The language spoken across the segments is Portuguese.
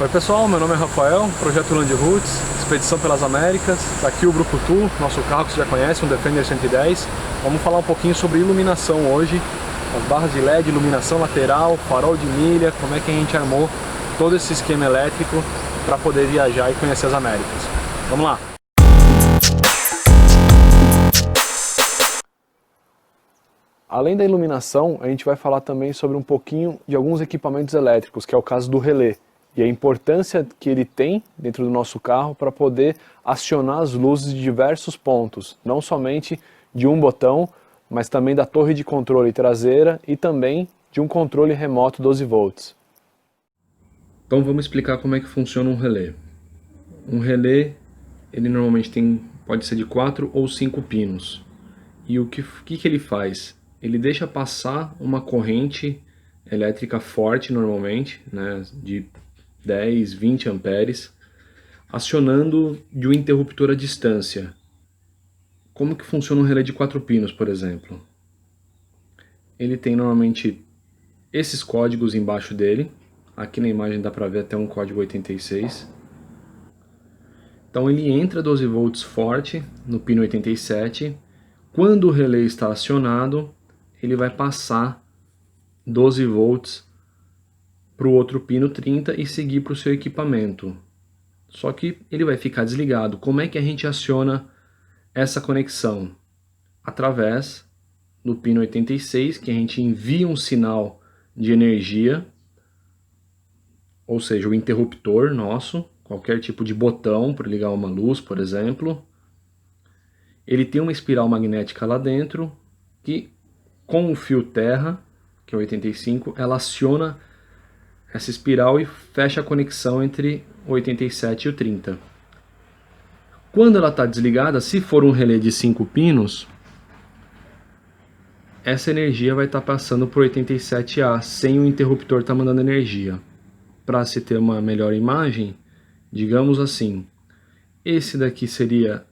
Oi pessoal, meu nome é Rafael, Projeto Land Roots, Expedição pelas Américas. Tá aqui o Brucutu, nosso carro que você já conhece, um Defender 110. Vamos falar um pouquinho sobre iluminação hoje, as barras de LED, iluminação lateral, farol de milha, como é que a gente armou todo esse esquema elétrico para poder viajar e conhecer as Américas. Vamos lá! Além da iluminação, a gente vai falar também sobre um pouquinho de alguns equipamentos elétricos, que é o caso do relé. E a importância que ele tem dentro do nosso carro para poder acionar as luzes de diversos pontos, não somente de um botão, mas também da torre de controle traseira e também de um controle remoto 12 volts. Então vamos explicar como é que funciona um relé. Um relé, ele normalmente pode ser de 4 ou 5 pinos. E o que ele faz? Ele deixa passar uma corrente elétrica forte normalmente, né, de 10, 20 amperes, acionando de um interruptor à distância. Como que funciona um relé de 4 pinos, por exemplo? Ele tem normalmente esses códigos embaixo dele. Aqui na imagem dá para ver até um código 86. Então ele entra 12 volts forte no pino 87. Quando o relé está acionado, ele vai passar 12 volts para o outro pino 30 e seguir para o seu equipamento. Só que ele vai ficar desligado. Como é que a gente aciona essa conexão? Através do pino 86, que a gente envia um sinal de energia, ou seja, o interruptor nosso, qualquer tipo de botão para ligar uma luz, por exemplo. Ele tem uma espiral magnética lá dentro, que com o fio terra, que é 85, ela aciona essa espiral e fecha a conexão entre o 87 e o 30. Quando ela está desligada, se for um relé de 5 pinos, essa energia vai estar passando por 87A, sem o interruptor estar mandando energia. Para se ter uma melhor imagem, digamos assim, esse daqui seria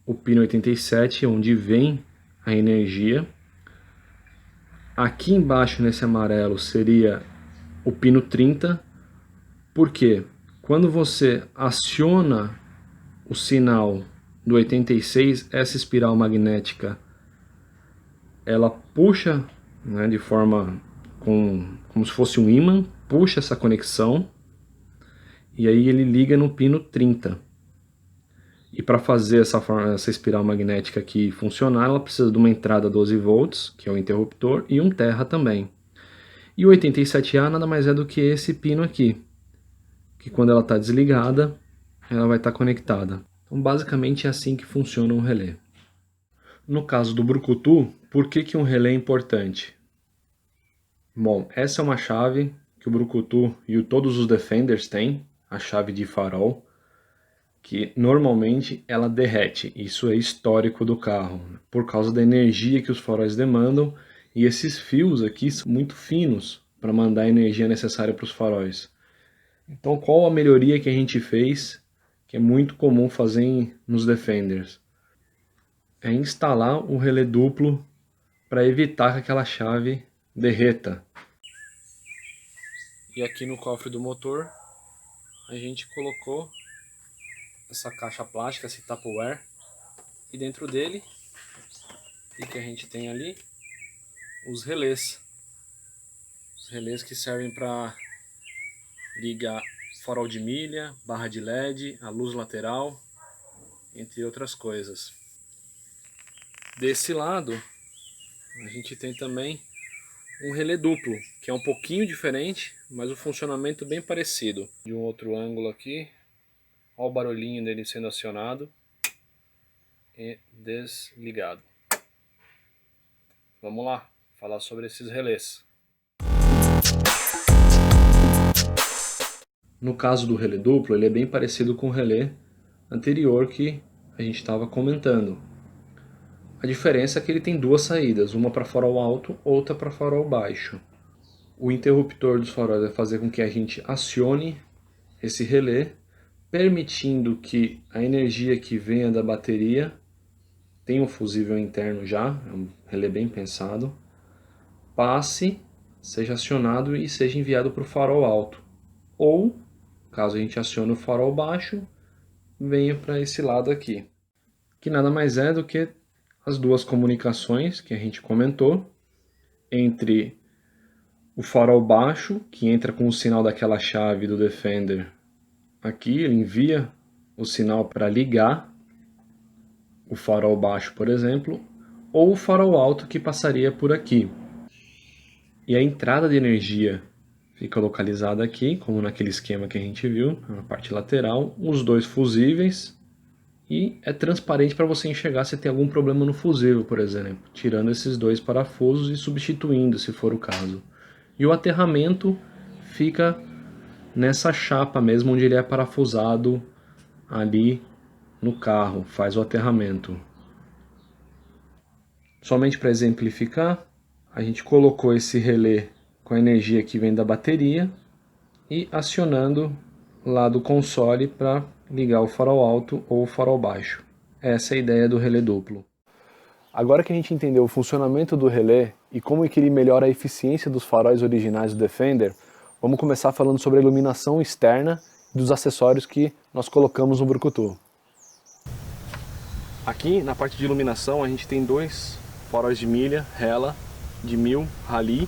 o pino 87, onde vem a energia. Aqui embaixo, nesse amarelo, seria o pino 30, porque quando você aciona o sinal do 86, essa espiral magnética, ela puxa, né, de forma como se fosse um ímã, puxa essa conexão, e aí ele liga no pino 30. E para fazer essa espiral magnética aqui funcionar, ela precisa de uma entrada 12 volts, que é o interruptor, e um terra também. E o 87A nada mais é do que esse pino aqui, que quando ela está desligada, ela vai estar conectada. Então basicamente é assim que funciona um relé. No caso do Brucutu, por que um relé é importante? Bom, essa é uma chave que o Brucutu e todos os Defenders têm, a chave de farol, que normalmente ela derrete. Isso é histórico do carro, por causa da energia que os faróis demandam, e esses fios aqui são muito finos para mandar a energia necessária para os faróis. Então qual a melhoria que a gente fez, que é muito comum fazer nos Defenders? É instalar o relé duplo para evitar que aquela chave derreta. E aqui no cofre do motor a gente colocou essa caixa plástica, esse Tupperware, e dentro dele, o que a gente tem ali? Os relés. Os relés que servem para ligar farol de milha, barra de LED, a luz lateral, entre outras coisas. Desse lado, a gente tem também um relé duplo, que é um pouquinho diferente, mas o funcionamento bem parecido. De um outro ângulo aqui, olha o barulhinho dele sendo acionado e desligado. Vamos lá, falar sobre esses relés. No caso do relé duplo, ele é bem parecido com o relé anterior que a gente estava comentando. A diferença é que ele tem duas saídas, uma para farol alto, outra para farol baixo. O interruptor dos faróis vai fazer com que a gente acione esse relé, permitindo que a energia que venha da bateria, tem um fusível interno já, é um relé bem pensado, passe, seja acionado e seja enviado para o farol alto. Ou caso a gente acione o farol baixo, venha para esse lado aqui, que nada mais é do que as duas comunicações que a gente comentou, entre o farol baixo, que entra com o sinal daquela chave do Defender aqui, ele envia o sinal para ligar o farol baixo, por exemplo, ou o farol alto que passaria por aqui. E a entrada de energia fica localizada aqui, como naquele esquema que a gente viu, na parte lateral, os dois fusíveis, e é transparente para você enxergar se tem algum problema no fusível, por exemplo, tirando esses dois parafusos e substituindo, se for o caso. E o aterramento fica nessa chapa mesmo, onde ele é parafusado ali no carro, faz o aterramento. Somente para exemplificar, a gente colocou esse relé com a energia que vem da bateria e acionando lá do console para ligar o farol alto ou o farol baixo. Essa é a ideia do relé duplo. Agora que a gente entendeu o funcionamento do relé e como que ele melhora a eficiência dos faróis originais do Defender, vamos começar falando sobre a iluminação externa e dos acessórios que nós colocamos no Brucutu. Aqui na parte de iluminação a gente tem dois faróis de milha, Hella, de 1000, Rally,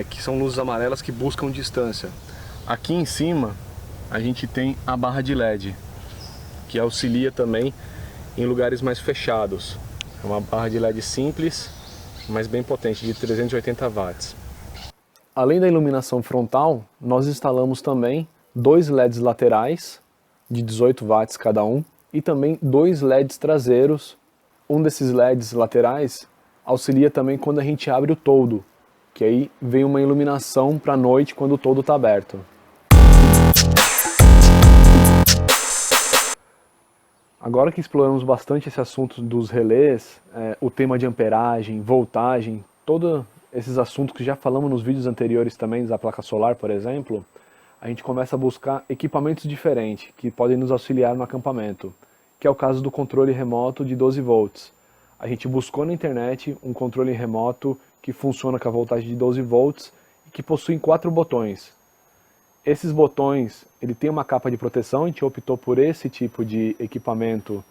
que são luzes amarelas que buscam distância. Aqui em cima a gente tem a barra de LED, que auxilia também em lugares mais fechados. É uma barra de LED simples, mas bem potente, de 380 watts. Além da iluminação frontal, nós instalamos também dois LEDs laterais, de 18 watts cada um, e também dois LEDs traseiros. Um desses LEDs laterais auxilia também quando a gente abre o toldo, que aí vem uma iluminação para a noite quando o toldo está aberto. Agora que exploramos bastante esse assunto dos relés, o tema de amperagem, voltagem, todos esses assuntos que já falamos nos vídeos anteriores também, da placa solar, por exemplo, a gente começa a buscar equipamentos diferentes que podem nos auxiliar no acampamento, que é o caso do controle remoto de 12 volts. A gente buscou na internet um controle remoto que funciona com a voltagem de 12 volts e que possui 4 botões. Esses botões, ele tem uma capa de proteção, a gente optou por esse tipo de equipamento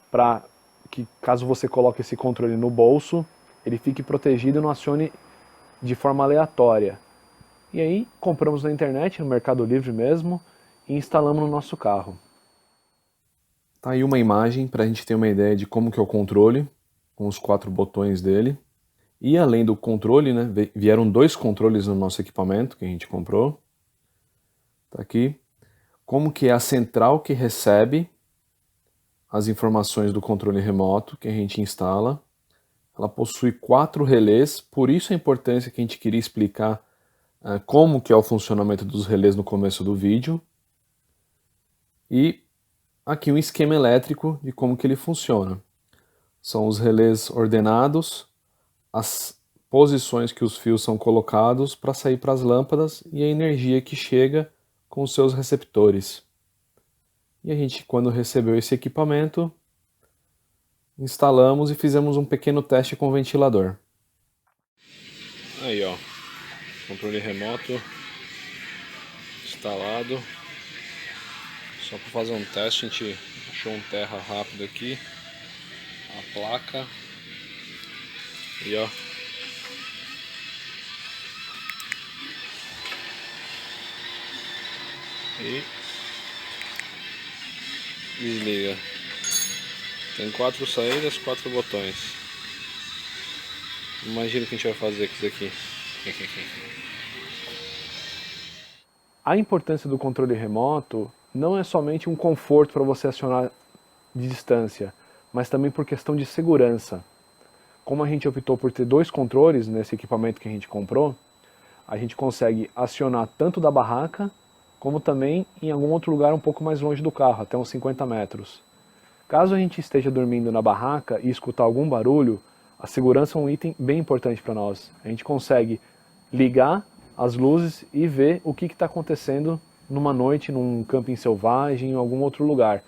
para que, caso você coloque esse controle no bolso, ele fique protegido e não acione de forma aleatória. E aí compramos na internet, no Mercado Livre mesmo, e instalamos no nosso carro. Tá aí uma imagem para a gente ter uma ideia de como que é o controle, com os 4 botões dele. E além do controle, né, vieram 2 controles no nosso equipamento que a gente comprou. Tá aqui. Como que é a central que recebe as informações do controle remoto que a gente instala. Ela possui 4 relés, por isso a importância que a gente queria explicar como que é o funcionamento dos relés no começo do vídeo. E aqui um esquema elétrico de como que ele funciona. São os relés ordenados, as posições que os fios são colocados para sair para as lâmpadas e a energia que chega com os seus receptores. E a gente, quando recebeu esse equipamento, instalamos e fizemos um pequeno teste com o ventilador. Aí ó, controle remoto instalado. Só para fazer um teste, a gente achou um terra rápido aqui, a placa, e ó, e desliga. Tem 4 saídas, 4 botões. Imagina o que a gente vai fazer com isso aqui. A importância do controle remoto não é somente um conforto para você acionar de distância, mas também por questão de segurança. Como a gente optou por ter 2 controles nesse equipamento que a gente comprou, a gente consegue acionar tanto da barraca, como também em algum outro lugar um pouco mais longe do carro, até uns 50 metros. Caso a gente esteja dormindo na barraca e escutar algum barulho, a segurança é um item bem importante para nós. A gente consegue ligar as luzes e ver o que está acontecendo numa noite, num camping selvagem, em algum outro lugar.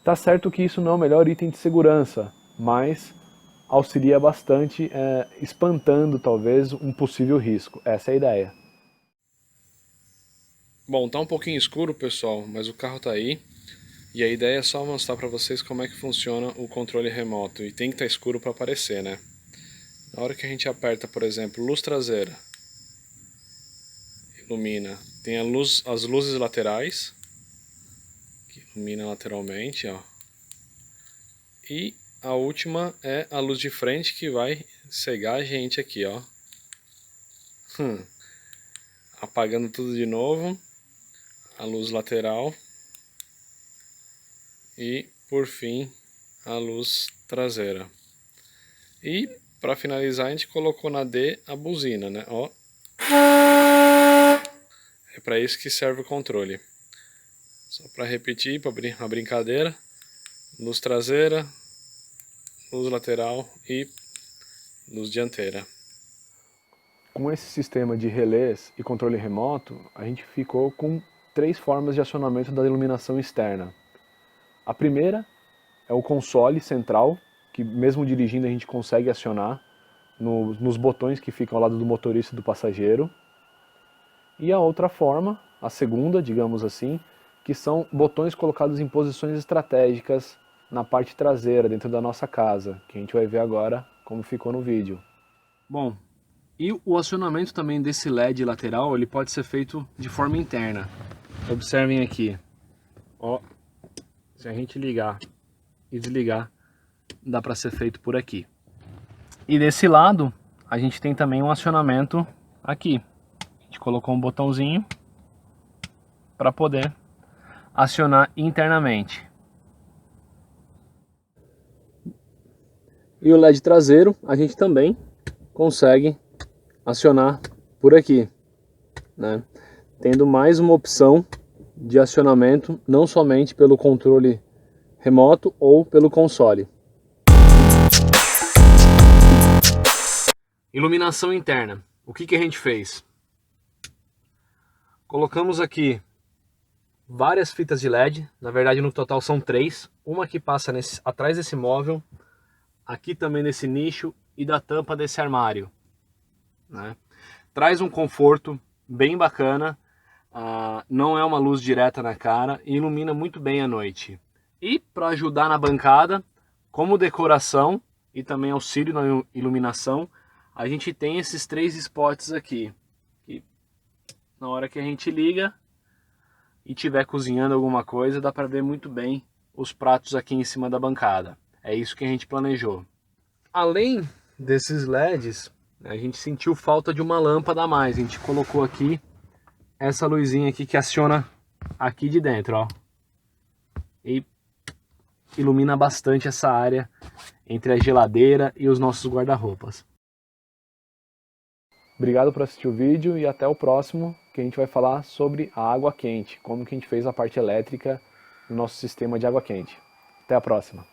Tá certo que isso não é o melhor item de segurança, mas auxilia bastante, espantando talvez um possível risco. Essa é a ideia. Bom, tá um pouquinho escuro, pessoal, mas o carro tá aí. E a ideia é só mostrar para vocês como é que funciona o controle remoto. E tem que estar escuro para aparecer, né? Na hora que a gente aperta, por exemplo, luz traseira, ilumina. Tem as luzes laterais, que ilumina lateralmente, ó. E a última é a luz de frente, que vai cegar a gente aqui, ó. Apagando tudo de novo. A luz lateral. E, por fim, a luz traseira. E, para finalizar, a gente colocou na D a buzina, né? Ó. É para isso que serve o controle. Só para repetir, para a brincadeira. Luz traseira, luz lateral e luz dianteira. Com esse sistema de relés e controle remoto, a gente ficou com 3 formas de acionamento da iluminação externa. A primeira é o console central, que mesmo dirigindo a gente consegue acionar nos botões que ficam ao lado do motorista e do passageiro. E a outra forma, a segunda, digamos assim, que são botões colocados em posições estratégicas na parte traseira, dentro da nossa casa, que a gente vai ver agora como ficou no vídeo. Bom, e o acionamento também desse LED lateral, ele pode ser feito de forma interna. Observem aqui, ó, se a gente ligar e desligar, dá para ser feito por aqui. E desse lado, a gente tem também um acionamento aqui. A gente colocou um botãozinho para poder acionar internamente. E o LED traseiro a gente também consegue acionar por aqui, né? Tendo mais uma opção de acionamento, não somente pelo controle remoto ou pelo console. Iluminação interna. O que a gente fez? Colocamos aqui várias fitas de LED, na verdade no total são 3, uma que passa atrás desse móvel, aqui também nesse nicho e da tampa desse armário, né? Traz um conforto bem bacana, não é uma luz direta na cara e ilumina muito bem à noite. E para ajudar na bancada, como decoração e também auxílio na iluminação, a gente tem esses 3 spots aqui, que na hora que a gente liga e estiver cozinhando alguma coisa, dá para ver muito bem os pratos aqui em cima da bancada. É isso que a gente planejou. Além desses LEDs, a gente sentiu falta de uma lâmpada a mais. A gente colocou aqui essa luzinha aqui que aciona aqui de dentro, ó. E ilumina bastante essa área entre a geladeira e os nossos guarda-roupas. Obrigado por assistir o vídeo e até o próximo, que a gente vai falar sobre a água quente, como que a gente fez a parte elétrica no nosso sistema de água quente. Até a próxima!